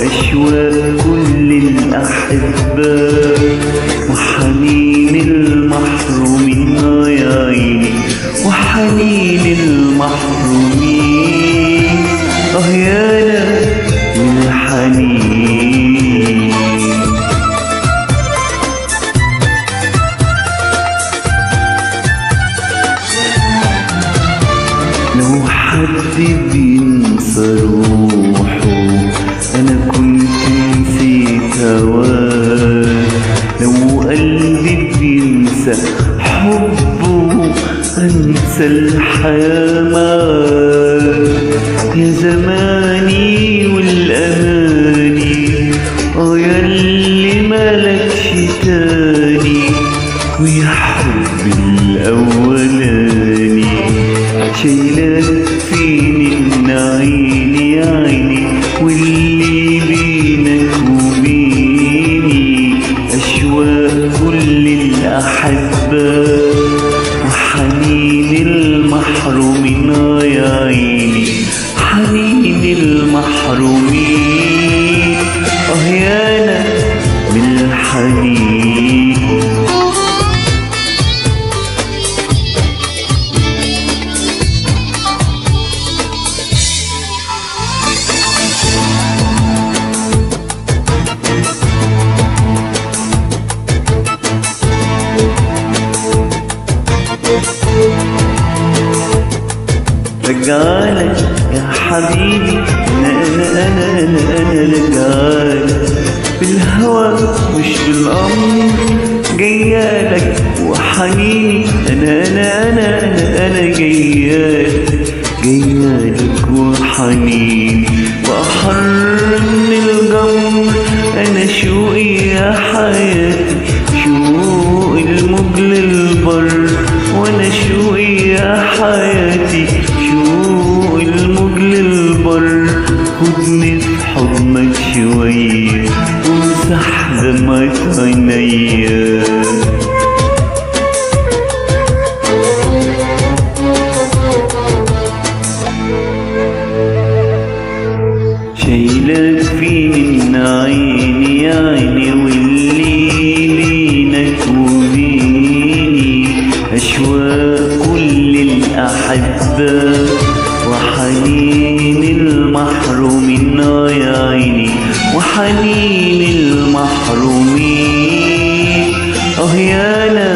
أشواق كل الأحباء وحنين المحرومين يا عيني وحنين المحرومين يانا من الحنين. لو حد بينسى روحه أنا كنت نسيت هواه، لو قلبي بينسى حبه أنسى الحياة معاه. يا زماني والأماني ياللي ملكش تاني، ويا حبي الأولاني شايلك فيني من عيني يا عيني، واللي بينك وبيني أشواق كل الأحباء وحنين المحرومين يا عيني حنين المحرومين يانا من الحنين. رجعلك يا حبيبي أنا رجعلك بالهوى مش بالأمر، جيالك وحنيني أنا جيالك وحنيني وأحر من الجمر. أنا شوقي يا حياتي شوق الموج للبر، وأنا شوقي يا حياتي شوق الموج للبر. خدني في حضنك شوية وامسح دمعة عينيا، شايلك فيني من عيني يا عيني، واللي بينك وبيني أشواق كل الأحباء وحنين المحرومين يا عيني وحنين المحرومين يانا